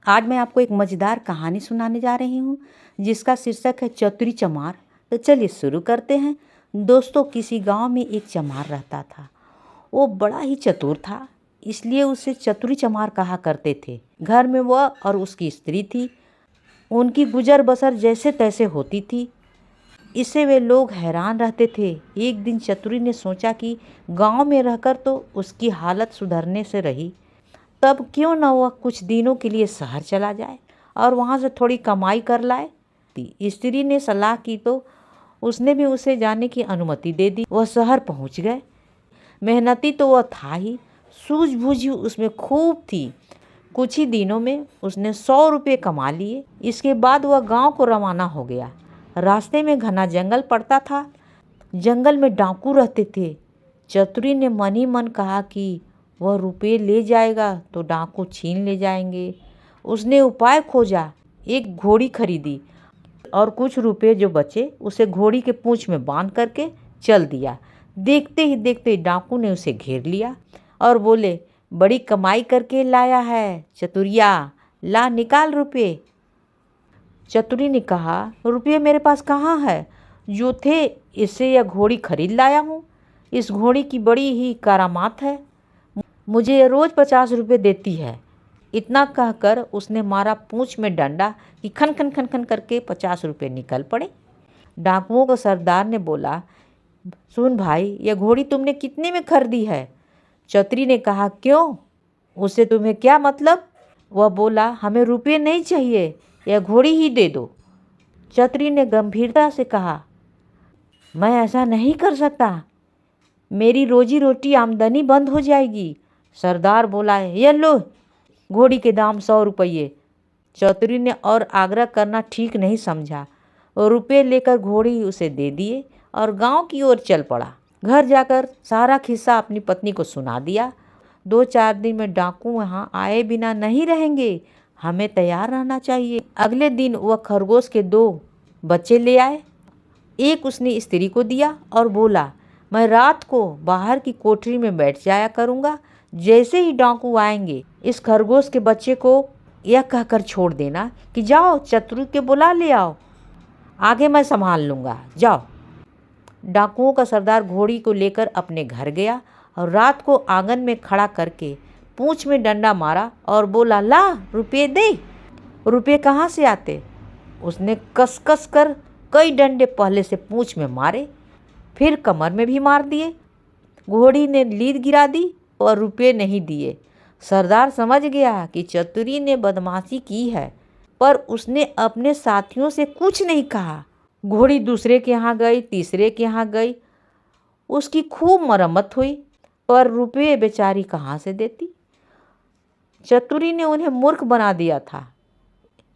आज मैं आपको एक मज़ेदार कहानी सुनाने जा रही हूँ जिसका शीर्षक है चतुरी चमार। तो चलिए शुरू करते हैं। दोस्तों, किसी गांव में एक चमार रहता था। वो बड़ा ही चतुर था, इसलिए उसे चतुरी चमार कहा करते थे। घर में वह और उसकी स्त्री थी। उनकी गुजर बसर जैसे तैसे होती थी, इससे वे लोग हैरान रहते थे। एक दिन चतुरी ने सोचा कि गांव में रहकर तो उसकी हालत सुधरने से रही, तब क्यों न वह कुछ दिनों के लिए शहर चला जाए और वहाँ से थोड़ी कमाई कर लाए। स्त्री ने सलाह की तो उसने भी उसे जाने की अनुमति दे दी। वह शहर पहुँच गए। मेहनती तो वह था ही, सूझबूझ उसमें खूब थी। कुछ ही दिनों में उसने 100 रुपये कमा लिए। इसके बाद वह गांव को रवाना हो गया। रास्ते में घना जंगल पड़ता था। जंगल में डाकू रहते थे। चतुरी ने मन ही मन कहा कि वह रुपये ले जाएगा तो डाकू छीन ले जाएंगे। उसने उपाय खोजा, एक घोड़ी खरीदी और कुछ रुपये जो बचे उसे घोड़ी के पूंछ में बांध करके चल दिया। देखते ही देखते डाकू ने उसे घेर लिया और बोले, बड़ी कमाई करके लाया है चतुरिया, ला निकाल रुपये। चतुरी ने कहा, रुपये मेरे पास कहाँ है, जो थे इससे यह घोड़ी खरीद लाया हूँ। इस घोड़ी की बड़ी ही करामात है, मुझे ये रोज़ 50 रुपये देती है। इतना कहकर उसने मारा पूंछ में डंडा कि खन खन खन खन करके 50 रुपये निकल पड़े। डाकुओं को सरदार ने बोला, सुन भाई, यह घोड़ी तुमने कितने में खरीदी है? चतुरी ने कहा, क्यों, उससे तुम्हें क्या मतलब? वह बोला, हमें रुपये नहीं चाहिए, यह घोड़ी ही दे दो। चतुरी ने गंभीरता से कहा, मैं ऐसा नहीं कर सकता, मेरी रोजी रोटी आमदनी बंद हो जाएगी। सरदार बोला, ये लो घोड़ी के दाम 100 रुपये। चतुरी ने और आग्रह करना ठीक नहीं समझा। रुपये लेकर घोड़ी उसे दे दिए और गांव की ओर चल पड़ा। घर जाकर सारा किस्सा अपनी पत्नी को सुना दिया। 2-4 दिन में डाकू यहाँ आए बिना नहीं रहेंगे, हमें तैयार रहना चाहिए। अगले दिन वह खरगोश के 2 बच्चे ले आए। एक उसने स्त्री को दिया और बोला, मैं रात को बाहर की कोठरी में बैठ जाया करूँगा, जैसे ही डाकू आएंगे इस खरगोश के बच्चे को यह कहकर छोड़ देना कि जाओ चतुर के बुला ले आओ, आगे मैं संभाल लूँगा, जाओ। डाकुओं का सरदार घोड़ी को लेकर अपने घर गया और रात को आंगन में खड़ा करके पूंछ में डंडा मारा और बोला, ला रुपये दे। रुपये कहाँ से आते? उसने कस कस कर कई डंडे पहले से पूंछ में मारे, फिर कमर में भी मार दिए। घोड़ी ने लीद गिरा दी और रुपये नहीं दिए। सरदार समझ गया कि चतुरी ने बदमाशी की है, पर उसने अपने साथियों से कुछ नहीं कहा। घोड़ी दूसरे के यहाँ गई, तीसरे के यहाँ गई, उसकी खूब मरम्मत हुई, पर रुपये बेचारी कहाँ से देती। चतुरी ने उन्हें मूर्ख बना दिया था,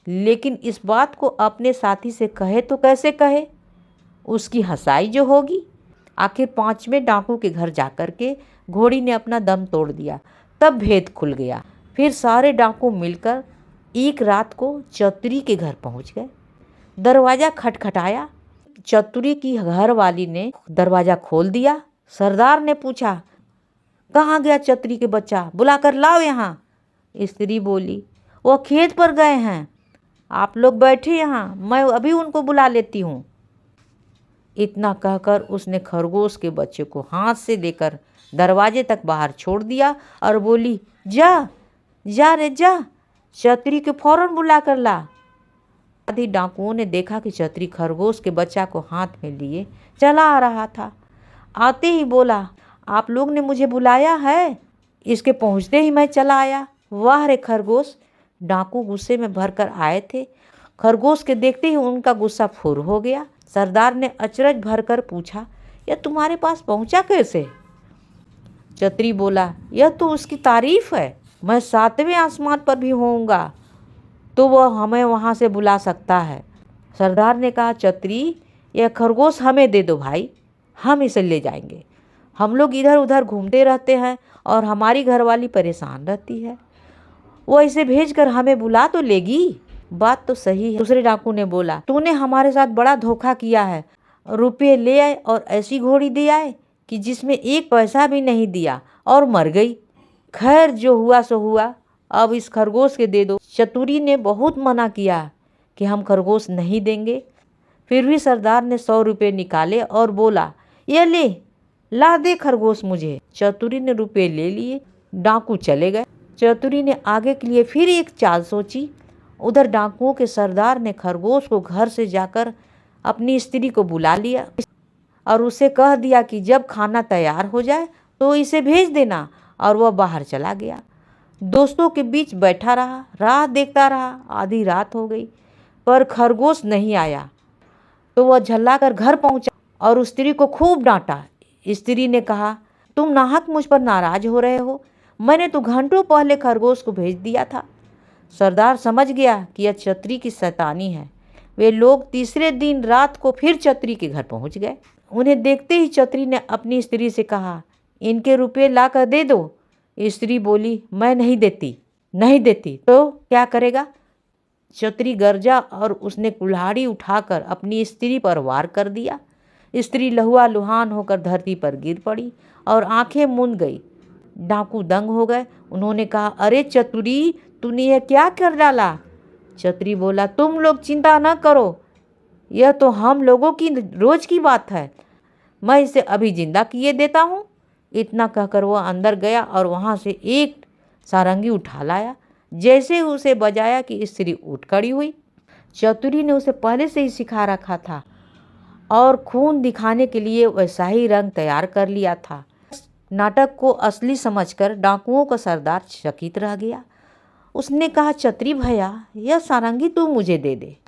लेकिन इस बात को अपने साथी से कहे तो कैसे कहे, उसकी हंसाई जो होगी। आखिर 5वें डाकू के घर जाकर के घोड़ी ने अपना दम तोड़ दिया। तब भेद खुल गया। फिर सारे डाकू मिलकर एक रात को चतुरी के घर पहुंच गए। दरवाज़ा खटखटाया। चतुरी की घर वाली ने दरवाज़ा खोल दिया। सरदार ने पूछा, कहाँ गया चतुरी के बच्चा, बुलाकर लाओ यहाँ। स्त्री बोली, वो खेत पर गए हैं, आप लोग बैठे यहाँ, मैं अभी उनको बुला लेती हूँ। इतना कहकर उसने खरगोश के बच्चे को हाथ से लेकर दरवाजे तक बाहर छोड़ दिया और बोली, जा जा रे जा, चतुरी को फौरन बुला कर ला। आदि डाकुओं ने देखा कि चतुरी खरगोश के बच्चा को हाथ में लिए चला आ रहा था। आते ही बोला, आप लोग ने मुझे बुलाया है? इसके पहुंचते ही मैं चला आया। वाह रे खरगोश! डाकू गुस्से में भरकर आए थे। खरगोश के देखते ही उनका गुस्सा फुर हो गया। सरदार ने अचरज भरकर पूछा, यह तुम्हारे पास पहुंचा कैसे? चतुरी बोला, यह तो उसकी तारीफ है, मैं 7वें आसमान पर भी होऊंगा तो वह हमें वहां से बुला सकता है। सरदार ने कहा, चतुरी, यह खरगोश हमें दे दो भाई, हम इसे ले जाएंगे। हम लोग इधर उधर घूमते रहते हैं और हमारी घरवाली परेशान रहती है, वो इसे भेजकर हमें बुला तो लेगी। बात तो सही है। दूसरे डाकू ने बोला, तूने हमारे साथ बड़ा धोखा किया है, रुपये ले आए और ऐसी घोड़ी दे आए कि जिसमें 1 पैसा भी नहीं दिया और मर गई। खैर, जो हुआ सो हुआ, अब इस खरगोश के दे दो। चतुरी ने बहुत मना किया कि हम खरगोश नहीं देंगे। फिर भी सरदार ने 100 रुपये निकाले और बोला, ये ले, ला दे खरगोश मुझे। चतुरी ने रुपये ले लिए। डाकू चले गए। चतुरी ने आगे के लिए फिर एक चाल सोची। उधर डाकुओं के सरदार ने खरगोश को घर से जाकर अपनी स्त्री को बुला लिया और उसे कह दिया कि जब खाना तैयार हो जाए तो इसे भेज देना, और वह बाहर चला गया। दोस्तों के बीच बैठा रहा, राह देखता रहा। आधी रात हो गई पर खरगोश नहीं आया तो वह झल्लाकर घर पहुंचा और उस स्त्री को खूब डांटा। स्त्री ने कहा, तुम नाहक मुझ पर नाराज हो रहे हो, मैंने तो घंटों पहले खरगोश को भेज दिया था। सरदार समझ गया कि यह चतुरी की शैतानी है। वे लोग तीसरे दिन रात को फिर चतुरी के घर पहुंच गए। उन्हें देखते ही चतुरी ने अपनी स्त्री से कहा, इनके रुपये ला कर दे दो। स्त्री बोली, मैं नहीं देती। तो क्या करेगा? चतुरी गरजा और उसने कुल्हाड़ी उठाकर अपनी स्त्री पर वार कर दिया। स्त्री लहुआ लुहान होकर धरती पर गिर पड़ी और आंखें मूंद गई। डाकू दंग हो गए। उन्होंने कहा, अरे चतुरी, तूने यह क्या कर डाला? चतुरी बोला, तुम लोग चिंता न करो, यह तो हम लोगों की रोज की बात है, मैं इसे अभी जिंदा किए देता हूँ। इतना कहकर वह अंदर गया और वहाँ से एक सारंगी उठा लाया। जैसे ही उसे बजाया कि स्त्री उठ खड़ी हुई। चतुरी ने उसे पहले से ही सिखा रखा था और खून दिखाने के लिए वैसा ही रंग तैयार कर लिया था। नाटक को असली समझकर डाकुओं का सरदार चकित रह गया। उसने कहा, चतुरी भैया, यह सारंगी तू मुझे दे दे।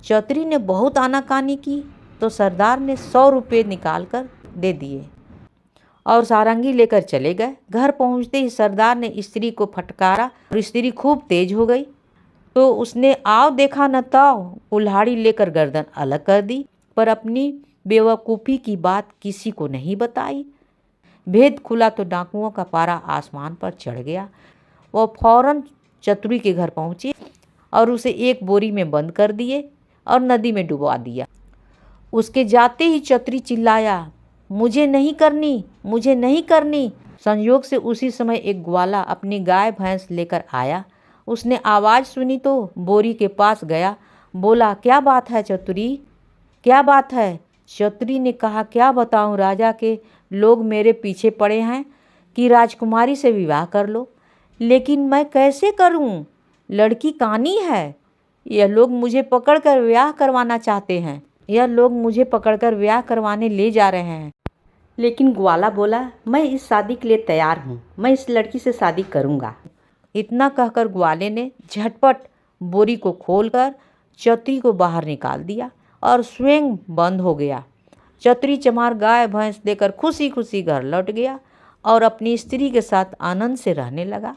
चतुरी ने बहुत आनाकानी की तो सरदार ने 100 रुपये निकाल कर दे दिए और सारंगी लेकर चले गए। घर पहुंचते ही सरदार ने स्त्री को फटकारा और स्त्री खूब तेज हो गई तो उसने आव देखा न ताव कुल्हाड़ी लेकर गर्दन अलग कर दी, पर अपनी बेवकूफ़ी की बात किसी को नहीं बताई। भेद खुला तो डाकुओं का पारा आसमान पर चढ़ गया। वह फौरन चतुरी के घर पहुंचे और उसे एक बोरी में बंद कर दिए और नदी में डुबा दिया। उसके जाते ही चतुरी चिल्लाया, मुझे नहीं करनी। संयोग से उसी समय एक ग्वाला अपनी गाय भैंस लेकर आया। उसने आवाज़ सुनी तो बोरी के पास गया। बोला, क्या बात है चतुरी, क्या बात है? चतुरी ने कहा, क्या बताऊं, राजा के लोग मेरे पीछे पड़े हैं कि राजकुमारी से विवाह कर लो, लेकिन मैं कैसे करूं? लड़की कानी है। यह लोग मुझे पकड़कर ब्याह करवाने ले जा रहे हैं। लेकिन ग्वाला बोला, मैं इस शादी के लिए तैयार हूँ, मैं इस लड़की से शादी करूँगा। इतना कहकर ग्वाले ने झटपट बोरी को खोलकर चतुरी को बाहर निकाल दिया और स्वयं बंद हो गया। चतुरी चमार गाय भैंस देकर खुशी खुशी घर लौट गया और अपनी स्त्री के साथ आनंद से रहने लगा।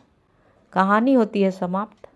कहानी होती है समाप्त।